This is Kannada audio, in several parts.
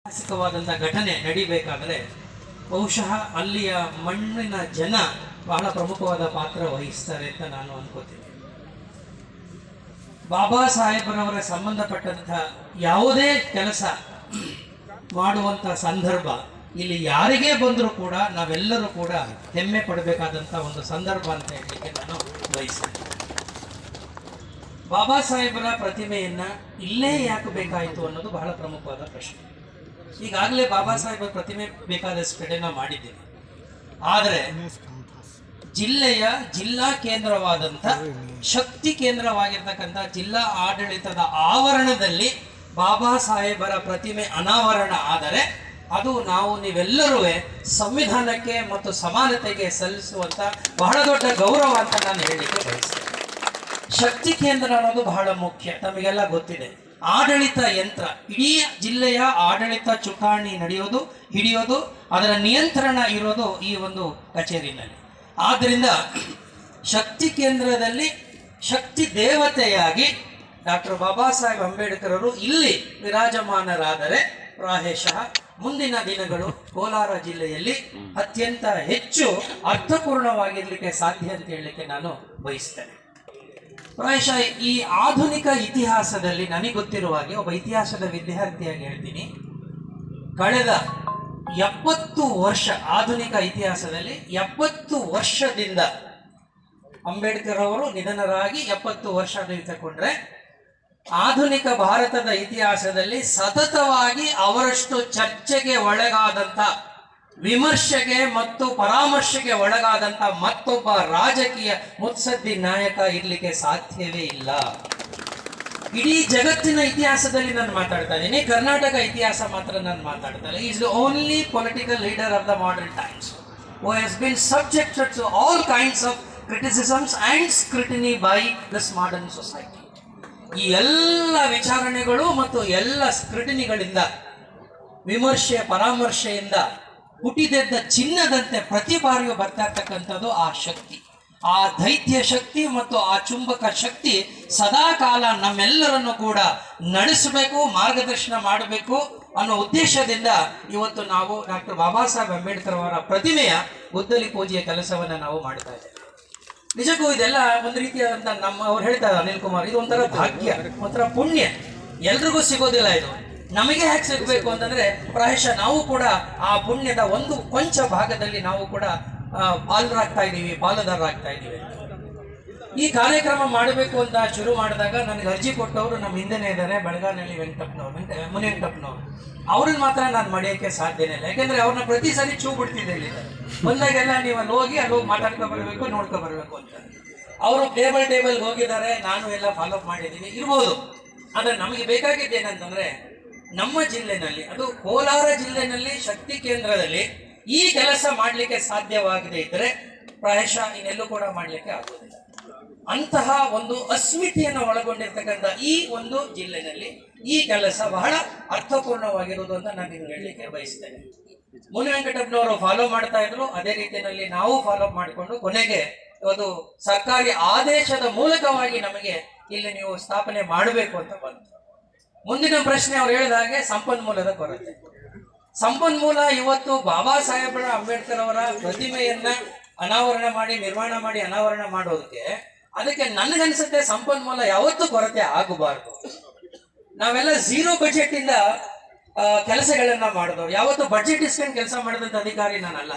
ಐತಿಹಾಸಿಕವಾದಂಥ ಘಟನೆ ನಡಿಬೇಕಾದರೆ ಬಹುಶಃ ಅಲ್ಲಿಯ ಮಣ್ಣಿನ ಜನ ಬಹಳ ಪ್ರಮುಖವಾದ ಪಾತ್ರ ವಹಿಸ್ತಾರೆ ಅಂತ ನಾನು ಅನ್ಕೋತೀನಿ. ಬಾಬಾ ಸಾಹೇಬರವರ ಸಂಬಂಧಪಟ್ಟಂಥ ಯಾವುದೇ ಕೆಲಸ ಮಾಡುವಂಥ ಸಂದರ್ಭ ಇಲ್ಲಿ ಯಾರಿಗೇ ಬಂದರೂ ಕೂಡ ನಾವೆಲ್ಲರೂ ಕೂಡ ಹೆಮ್ಮೆ ಪಡಬೇಕಾದಂಥ ಒಂದು ಸಂದರ್ಭ ಅಂತ ಹೇಳಲಿಕ್ಕೆ ನಾನು ಬಯಸ್ತೇನೆ. ಬಾಬಾ ಸಾಹೇಬರ ಪ್ರತಿಮೆಯನ್ನ ಇಲ್ಲೇ ಯಾಕೆ ಬೇಕಾಯಿತು ಅನ್ನೋದು ಬಹಳ ಪ್ರಮುಖವಾದ ಪ್ರಶ್ನೆ. ಈಗಾಗಲೇ ಬಾಬಾ ಸಾಹೇಬರ ಪ್ರತಿಮೆ ಬೇಕಾದಷ್ಟು ಕಡೆ ನಾವು ಮಾಡಿದ್ದೀವಿ. ಆದರೆ ಜಿಲ್ಲೆಯ ಜಿಲ್ಲಾ ಕೇಂದ್ರವಾದಂಥ ಶಕ್ತಿ ಕೇಂದ್ರವಾಗಿರ್ತಕ್ಕಂಥ ಜಿಲ್ಲಾ ಆಡಳಿತದ ಆವರಣದಲ್ಲಿ ಬಾಬಾ ಸಾಹೇಬರ ಪ್ರತಿಮೆ ಅನಾವರಣ ಆದರೆ ಅದು ನಾವು ನೀವೆಲ್ಲರೂ ಸಂವಿಧಾನಕ್ಕೆ ಮತ್ತು ಸಮಾನತೆಗೆ ಸಲ್ಲಿಸುವಂತ ಬಹಳ ದೊಡ್ಡ ಗೌರವ ಅಂತ ನಾನು ಹೇಳಲಿಕ್ಕೆ ಬಯಸ್ತೇನೆ. ಶಕ್ತಿ ಕೇಂದ್ರ ಅನ್ನೋದು ಬಹಳ ಮುಖ್ಯ, ತಮಗೆಲ್ಲ ಗೊತ್ತಿದೆ. ಆಡಳಿತ ಯಂತ್ರ, ಇಡೀ ಜಿಲ್ಲೆಯ ಆಡಳಿತ ಚುಕ್ಕಾಣಿ ಹಿಡಿಯೋದು ಅದರ ನಿಯಂತ್ರಣ ಇರೋದು ಈ ಒಂದು ಕಚೇರಿನಲ್ಲಿ. ಆದ್ದರಿಂದ ಶಕ್ತಿ ಕೇಂದ್ರದಲ್ಲಿ ಶಕ್ತಿ ದೇವತೆಯಾಗಿ ಡಾಕ್ಟರ್ ಬಾಬಾ ಸಾಹೇಬ್ ಅಂಬೇಡ್ಕರ್ ಅವರು ಇಲ್ಲಿ ವಿರಾಜಮಾನರಾದರೆ ಪ್ರಾಯಶಃ ಮುಂದಿನ ದಿನಗಳು ಕೋಲಾರ ಜಿಲ್ಲೆಯಲ್ಲಿ ಅತ್ಯಂತ ಹೆಚ್ಚು ಅರ್ಥಪೂರ್ಣವಾಗಿರ್ಲಿಕ್ಕೆ ಸಾಧ್ಯ ಅಂತ ಹೇಳಲಿಕ್ಕೆ ನಾನು ಬಯಸ್ತೇನೆ. ಪ್ರಾಯಶಃ ಈ ಆಧುನಿಕ ಇತಿಹಾಸದಲ್ಲಿ ನನಗೆ ಗೊತ್ತಿರುವ ಹಾಗೆ ಒಬ್ಬ ಇತಿಹಾಸದ ವಿದ್ಯಾರ್ಥಿಯಾಗಿ ಹೇಳ್ತೀನಿ, ಕಳೆದ 70 ವರ್ಷ ಆಧುನಿಕ ಇತಿಹಾಸದಲ್ಲಿ 70 ವರ್ಷದಿಂದ ಅಂಬೇಡ್ಕರ್ ಅವರು ನಿಧನರಾಗಿ 70 ವರ್ಷ ತೆಗೆದುಕೊಂಡ್ರೆ ಆಧುನಿಕ ಭಾರತದ ಇತಿಹಾಸದಲ್ಲಿ ಸತತವಾಗಿ ಅವರಷ್ಟು ಚರ್ಚೆಗೆ ಒಳಗಾದಂಥ, ವಿಮರ್ಶೆಗೆ ಮತ್ತು ಪರಾಮರ್ಶೆಗೆ ಒಳಗಾದಂಥ ಮತ್ತೊಬ್ಬ ರಾಜಕೀಯ ಮುತ್ಸದ್ದಿ ನಾಯಕ ಇರಲಿಕ್ಕೆ ಸಾಧ್ಯವೇ ಇಲ್ಲ. ಇಡೀ ಜಗತ್ತಿನ ಇತಿಹಾಸದಲ್ಲಿ ನಾನು ಮಾತಾಡ್ತಾ ಇದ್ದೀನಿ, ಕರ್ನಾಟಕ ಇತಿಹಾಸ ಮಾತ್ರ ನಾನು ಮಾತಾಡ್ತಾ ಇಲ್ಲ. Is the only political leader of the modern times who has been subjected to all kinds of criticisms and scrutiny by this modern society. ಈ ಎಲ್ಲ ವಿಚಾರಣೆಗಳು ಮತ್ತು ಎಲ್ಲ ಸ್ಕ್ರಿಟಿನಿಗಳಿಂದ, ವಿಮರ್ಶೆ ಪರಾಮರ್ಶೆಯಿಂದ ಹುಟ್ಟಿದೆದ್ದ ಚಿನ್ನದಂತೆ ಪ್ರತಿ ಬಾರಿಯೂ ಬರ್ತಾ ಇರ್ತಕ್ಕಂಥದ್ದು ಆ ಶಕ್ತಿ, ಆ ದೈತ್ಯ ಶಕ್ತಿ ಮತ್ತು ಆ ಚುಂಬಕ ಶಕ್ತಿ ಸದಾ ಕಾಲ ನಮ್ಮೆಲ್ಲರನ್ನು ಕೂಡ ನಡೆಸಬೇಕು, ಮಾರ್ಗದರ್ಶನ ಮಾಡಬೇಕು ಅನ್ನೋ ಉದ್ದೇಶದಿಂದ ಇವತ್ತು ನಾವು ಡಾಕ್ಟರ್ ಬಾಬಾ ಸಾಹೇಬ್ ಅಂಬೇಡ್ಕರ್ ಅವರ ಪ್ರತಿಮೆಯ ಗುದ್ದಲಿ ಪೂಜೆಯ ಕೆಲಸವನ್ನು ನಾವು ಮಾಡ್ತಾ ಇದ್ದೇವೆ. ನಿಜಕ್ಕೂ ಇದೆಲ್ಲ ಒಂದು ರೀತಿಯಾದಂಥ ಅವ್ರು ಹೇಳ್ತಾರೆ ಅನಿಲ್ ಕುಮಾರ್, ಇದು ಒಂಥರ ಭಾಗ್ಯ, ಒಂಥರ ಪುಣ್ಯ, ಎಲ್ರಿಗೂ ಸಿಗೋದಿಲ್ಲ. ಇದು ನಮಗೆ ಹೇಗೆ ಸಿಗಬೇಕು ಅಂತಂದ್ರೆ ಪ್ರಾಯಶಃ ನಾವು ಕೂಡ ಆ ಪುಣ್ಯದ ಒಂದು ಕೊಂಚ ಭಾಗದಲ್ಲಿ ನಾವು ಕೂಡ ಪಾಲುದಾರರಾಗ್ತಾ ಇದ್ದೀವಿ. ಈ ಕಾರ್ಯಕ್ರಮ ಮಾಡಬೇಕು ಅಂತ ಶುರು ಮಾಡಿದಾಗ ನನಗೆ ಅರ್ಜಿ ಕೊಟ್ಟವರು ನಮ್ಮ ಹಿಂದೆನೇ ಇದ್ದಾರೆ, ಬೆಳಗಾವಿನಲ್ಲಿ ಮುನಿವೆಂಕಟಪ್ಪನವರು. ಅವ್ರನ್ನ ಮಾತ್ರ ನಾನು ಮರೆಯೋಕ್ಕೆ ಸಾಧ್ಯನೇ ಇಲ್ಲ, ಯಾಕೆಂದ್ರೆ ಅವ್ರನ್ನ ಪ್ರತಿ ಸಾರಿ ಚೂ ಬಿಡ್ತಿದ್ದೆ. ಇಲ್ಲಿ ಬಂದಾಗೆಲ್ಲ ನೀವು ಅಲ್ಲಿ ಹೋಗಿ ಮಾತಾಡ್ಕೊ ಬರಬೇಕು, ನೋಡ್ಕೊ ಬರಬೇಕು ಅಂತ. ಅವರು ಟೇಬಲ್ ಹೋಗಿದ್ದಾರೆ, ನಾನು ಎಲ್ಲ ಫಾಲೋ ಮಾಡಿದ್ದೀನಿ ಇರ್ಬೋದು. ಆದರೆ ನಮಗೆ ಬೇಕಾಗಿದ್ದೇನಂತಂದ್ರೆ ನಮ್ಮ ಜಿಲ್ಲೆನಲ್ಲಿ, ಅದು ಕೋಲಾರ ಜಿಲ್ಲೆನಲ್ಲಿ ಶಕ್ತಿ ಕೇಂದ್ರದಲ್ಲಿ ಈ ಕೆಲಸ ಮಾಡಲಿಕ್ಕೆ ಸಾಧ್ಯವಾಗದೇ ಇದ್ದರೆ ಪ್ರಾಯಶಃ ಇನ್ನೆಲ್ಲೂ ಕೂಡ ಮಾಡಲಿಕ್ಕೆ ಆಗೋದಿಲ್ಲ. ಅಂತಹ ಒಂದು ಅಸ್ಮಿತೆಯನ್ನು ಒಳಗೊಂಡಿರ್ತಕ್ಕಂಥ ಈ ಒಂದು ಜಿಲ್ಲೆನಲ್ಲಿ ಈ ಕೆಲಸ ಬಹಳ ಅರ್ಥಪೂರ್ಣವಾಗಿರುವುದು ಅಂತ ನಾನು ನಿಮ್ಗೆ ಹೇಳಲಿಕ್ಕೆ ಬಯಸ್ತೇನೆ. ಮುನಿವೆಂಕಟಪ್ಪನವರು ಫಾಲೋ ಮಾಡ್ತಾ ಇದ್ರು, ಅದೇ ರೀತಿಯಲ್ಲಿ ನಾವು ಫಾಲೋ ಮಾಡಿಕೊಂಡು ಕೊನೆಗೆ ಒಂದು ಸರ್ಕಾರಿ ಆದೇಶದ ಮೂಲಕವಾಗಿ ನಮಗೆ ಇಲ್ಲಿ ನೀವು ಸ್ಥಾಪನೆ ಮಾಡಬೇಕು ಅಂತ ಬಂತು. ಮುಂದಿನ ಪ್ರಶ್ನೆ ಅವ್ರು ಹೇಳಿದ ಹಾಗೆ ಸಂಪನ್ಮೂಲದ ಕೊರತೆ. ಸಂಪನ್ಮೂಲ ಇವತ್ತು ಬಾಬಾ ಸಾಹೇಬ್ ಅಂಬೇಡ್ಕರ್ ಅವರ ಪ್ರತಿಮೆಯನ್ನ ಅನಾವರಣ ಮಾಡಿ ನಿರ್ಮಾಣ ಮಾಡಿ ಅನಾವರಣ ಮಾಡೋದಕ್ಕೆ ಅದಕ್ಕೆ ನನಗನ್ಸುತ್ತೆ ಸಂಪನ್ಮೂಲ ಯಾವತ್ತೂ ಕೊರತೆ ಆಗಬಾರ್ದು. ನಾವೆಲ್ಲ ಝೀರೋ ಬಜೆಟ್ ಇಂದ ಕೆಲಸಗಳನ್ನ ಮಾಡಿದವರು, ಯಾವತ್ತು ಬಜೆಟ್ ಇಸ್ಕೊಂಡು ಕೆಲಸ ಮಾಡಿದಂತ ಅಧಿಕಾರಿ ನಾನಲ್ಲ.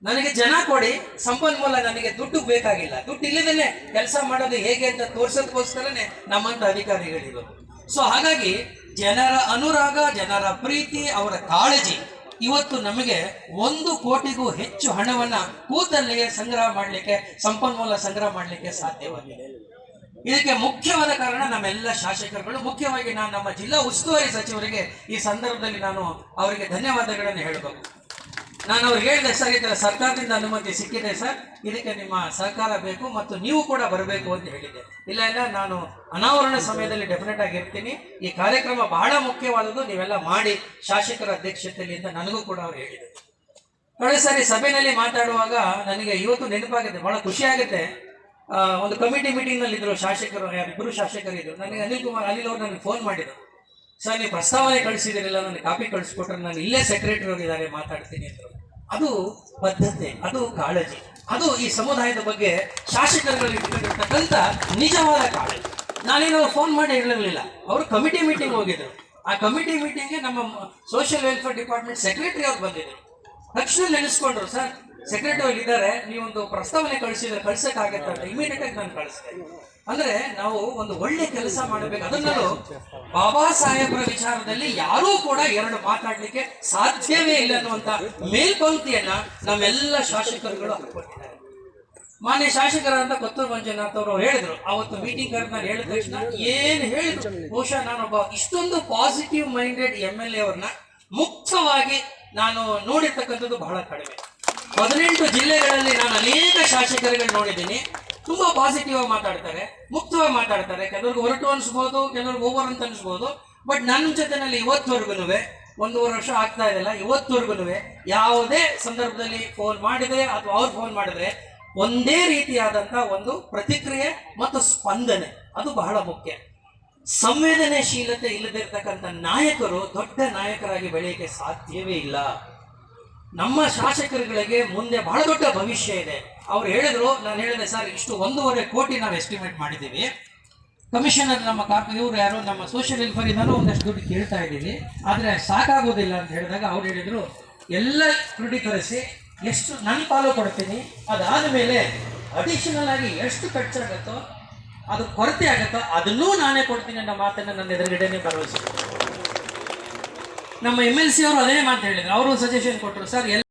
ನನಗೆ ಜನ ಕೊಡಿ, ಸಂಪನ್ಮೂಲ ನನಗೆ ದುಡ್ಡು ಬೇಕಾಗಿಲ್ಲ. ದುಡ್ಡು ಇಲ್ಲದೇನೆ ಕೆಲಸ ಮಾಡೋದು ಹೇಗೆ ಅಂತ ತೋರ್ಸೋದಕ್ಕೋಸ್ಕರನೇ ನಮ್ಮಂತ ಅಧಿಕಾರಿಗಳಿದ್ರು. ಸೊ ಹಾಗಾಗಿ ಜನರ ಅನುರಾಗ, ಜನರ ಪ್ರೀತಿ, ಅವರ ಕಾಳಜಿ ಇವತ್ತು ನಮಗೆ 1 ಕೋಟಿಗೂ ಹೆಚ್ಚು ಹಣವನ್ನ ಕೂತಲ್ಲಿಯೇ ಸಂಗ್ರಹ ಮಾಡಲಿಕ್ಕೆ, ಸಂಪನ್ಮೂಲ ಸಂಗ್ರಹ ಮಾಡಲಿಕ್ಕೆ ಸಾಧ್ಯವಾಗಿದೆ. ಇದಕ್ಕೆ ಮುಖ್ಯವಾದ ಕಾರಣ ನಮ್ಮೆಲ್ಲ ಶಾಸಕರುಗಳು, ಮುಖ್ಯವಾಗಿ ನಾನು ನಮ್ಮ ಜಿಲ್ಲಾ ಉಸ್ತುವಾರಿ ಸಚಿವರಿಗೆ ಈ ಸಂದರ್ಭದಲ್ಲಿ ನಾನು ಅವರಿಗೆ ಧನ್ಯವಾದಗಳನ್ನು ಹೇಳಬೇಕು. ನಾನು ಅವ್ರಿಗೆ ಹೇಳಿದೆ, ಸರ್ ಈ ಥರ ಸರ್ಕಾರದಿಂದ ಅನುಮತಿ ಸಿಕ್ಕಿದೆ ಸರ್, ಇದಕ್ಕೆ ನಿಮ್ಮ ಸಹಕಾರ ಬೇಕು ಮತ್ತು ನೀವು ಕೂಡ ಬರಬೇಕು ಅಂತ ಹೇಳಿದ್ದೆ. ಇಲ್ಲ ನಾನು ಅನಾವರಣ ಸಮಯದಲ್ಲಿ ಡೆಫಿನೆಟ್ ಆಗಿರ್ತೀನಿ, ಈ ಕಾರ್ಯಕ್ರಮ ಬಹಳ ಮುಖ್ಯವಾದದ್ದು, ನೀವೆಲ್ಲ ಮಾಡಿ ಶಾಸಕರ ಅಧ್ಯಕ್ಷತೆಯಲ್ಲಿ ಅಂತ ನನಗೂ ಕೂಡ ಅವ್ರು ಹೇಳಿದರು. ಕಳೆದ ಸಾರಿ ಸಭೆಯಲ್ಲಿ ಮಾತಾಡುವಾಗ ನನಗೆ ಇವತ್ತು ನೆನಪಾಗುತ್ತೆ, ಬಹಳ ಖುಷಿ ಆಗುತ್ತೆ. ಒಂದು ಕಮಿಟಿ ಮೀಟಿಂಗ್ ನಲ್ಲಿ ಇದ್ರು ಶಾಸಕರು, 2 ಶಾಸಕರು ಇದ್ರು. ನನಗೆ ಅನಿಲ್ ಅವರು ನನಗೆ ಫೋನ್ ಮಾಡಿದರು, ಸರ್ ನೀವು ಪ್ರಸ್ತಾವನೆ ಕಳಿಸಿದಿರಲ್ಲ, ನನಗೆ ಕಾಪಿ ಕಳಿಸ್ಕೊಟ್ರೆ ನಾನು ಇಲ್ಲೇ ಸೆಕ್ರೆಟರಿ ಹೋಗಿದ್ದಾರೆ ಮಾತಾಡ್ತೀನಿ ಅಂದರು. ಅದು ಬದ್ಧತೆ, ಅದು ಕಾಳಜಿ, ಅದು ಈ ಸಮುದಾಯದ ಬಗ್ಗೆ ಶಾಸಕರುಗಳಿಗೆ ಇಟ್ಕೊಂಡಿರ್ತಕ್ಕಂಥ ನಿಜವಾದ ಕಾಳಜಿ. ನಾನೇನೋ ಫೋನ್ ಮಾಡಿ ಹೇಳಿರಲಿಲ್ಲ, ಅವರು ಕಮಿಟಿ ಮೀಟಿಂಗ್ ಹೋಗಿದ್ರು. ಆ ಕಮಿಟಿ ಮೀಟಿಂಗ್ಗೆ ನಮ್ಮ ಸೋಷಿಯಲ್ ವೆಲ್ಫೇರ್ ಡಿಪಾರ್ಟ್ಮೆಂಟ್ ಸೆಕ್ರೆಟರಿ ಅವ್ರು ಬಂದಿದ್ರು. ತಕ್ಷಣ ನೆನೆಸ್ಕೊಂಡ್ರು, ಸರ್ ಸೆಕ್ರೆಟರಿ ಅವ್ರು ಇದ್ದಾರೆ, ನೀವೊಂದು ಪ್ರಸ್ತಾವನೆ ಕಳಿಸಿದ್ರೆ ಕಳ್ಸಕ್ಕಾಗತ್ತೆ ಅಂತ ಇಮಿಡಿಯೇಟ್ ಆಗಿ ನಾನು ಕಳಿಸ್ದೆ. ಅಂದ್ರೆ ನಾವು ಒಂದು ಒಳ್ಳೆ ಕೆಲಸ ಮಾಡಬೇಕು. ಅದನ್ನೂ ಬಾಬಾ ಸಾಹೇಬರ ವಿಚಾರದಲ್ಲಿ ಯಾರೂ ಕೂಡ ಎರಡು ಮಾತಾಡ್ಲಿಕ್ಕೆ ಸಾಧ್ಯವೇ ಇಲ್ಲ ಅನ್ನುವಂತ ಮೇಲ್ಪಂಕ್ತಿಯನ್ನ ನಮ್ಮೆಲ್ಲ ಶಾಸಕರುಗಳು ಹಾಕೊಂಡಿದ್ದಾರೆ. ಮಾನ್ಯ ಶಾಸಕರಾದ ಕೊತ್ತೂರು ಮಂಜುನಾಥ್ ಅವರು ಹೇಳಿದ್ರು, ಅವತ್ತು ಮೀಟಿಂಗ್ ನಾನು ಹೇಳಿದ ತಕ್ಷಣ ಏನ್ ಹೇಳಿದ್ರು, ಬಹುಶಃ ನಾನೊಬ್ಬ ಇಷ್ಟೊಂದು ಪಾಸಿಟಿವ್ ಮೈಂಡೆಡ್ MLA ಅವ್ರನ್ನ ಮುಕ್ತವಾಗಿ ನಾನು ನೋಡಿರ್ತಕ್ಕಂಥದ್ದು ಬಹಳ ಕಡಿಮೆ. 18 ಜಿಲ್ಲೆಗಳಲ್ಲಿ ನಾನು ಅನೇಕ ಶಾಸಕರುಗಳು ನೋಡಿದ್ದೀನಿ. ತುಂಬಾ ಪಾಸಿಟಿವ್ ಆಗಿ ಮಾತಾಡ್ತಾರೆ, ಮುಕ್ತವಾಗಿ ಮಾತಾಡ್ತಾರೆ. ಕೆಲವ್ರಿಗೆ ಹೊರಟು ಅನ್ಸ್ಬೋದು, ಕೆಲವ್ರಿಗೆ ಓವರ್ ಅಂತ ಅನ್ಸ್ಬೋದು. ಬಟ್ ನನ್ನ ಜೊತೆನಲ್ಲಿ ಇವತ್ತುವರೆಗೂ 1.5 ವರ್ಷ ಆಗ್ತಾ ಇದೆಯಲ್ಲ, ಇವತ್ತುವರೆಗೂ ಯಾವುದೇ ಸಂದರ್ಭದಲ್ಲಿ ಫೋನ್ ಮಾಡಿದ್ರೆ ಅಥವಾ ಅವ್ರು ಫೋನ್ ಮಾಡಿದ್ರೆ ಒಂದೇ ರೀತಿಯಾದಂತ ಒಂದು ಪ್ರತಿಕ್ರಿಯೆ ಮತ್ತು ಸ್ಪಂದನೆ, ಅದು ಬಹಳ ಮುಖ್ಯ. ಸಂವೇದನಾಶೀಲತೆ ಇಲ್ಲದಿರ್ತಕ್ಕಂಥ ನಾಯಕರು ದೊಡ್ಡ ನಾಯಕರಾಗಿ ಬೆಳೆಯಕ್ಕೆ ಸಾಧ್ಯವೇ ಇಲ್ಲ. ನಮ್ಮ ಶಾಸಕರುಗಳಿಗೆ ಮುಂದೆ ಬಹಳ ದೊಡ್ಡ ಭವಿಷ್ಯ ಇದೆ. ಅವ್ರು ಹೇಳಿದ್ರು, ನಾನು ಹೇಳಿದೆ, ಸರ್ ಇಷ್ಟು 1.5 ಕೋಟಿ ನಾವು ಎಸ್ಟಿಮೇಟ್ ಮಾಡಿದ್ದೀವಿ. ಕಮಿಷನರ್ ನಮ್ಮ ಇವರು ಯಾರು ನಮ್ಮ ಸೋಷಿಯಲ್ ವೆಲ್ಫೇರ್ ಇಂದನೂ ಒಂದಷ್ಟು ದುಡ್ಡು ಕೇಳ್ತಾ ಇದ್ದೀವಿ, ಆದರೆ ಸಾಕಾಗೋದಿಲ್ಲ ಅಂತ ಹೇಳಿದಾಗ ಅವ್ರು ಹೇಳಿದ್ರು, ಎಲ್ಲ ಕ್ರೋಢೀಕರಿಸಿ ಎಷ್ಟು ನನ್ನ ಪಾಲು ಕೊಡ್ತೀನಿ, ಅದಾದ ಮೇಲೆ ಅಡಿಷನಲ್ ಆಗಿ ಎಷ್ಟು ಖರ್ಚಾಗುತ್ತೋ, ಅದು ಕೊರತೆ ಆಗುತ್ತೋ ಅದನ್ನೂ ನಾನೇ ಕೊಡ್ತೀನಿ ಅನ್ನೋ ಮಾತನ್ನು ನನ್ನ ಎದುರುಗಡೆನೇ ಭರವಸೆ. ನಮ್ಮ MLC ಅವರು ಅದೇ ಮಾತು ಹೇಳಿದ್ರು. ಅವರು ಸಜೆಷನ್ ಕೊಟ್ಟರು, ಸರ್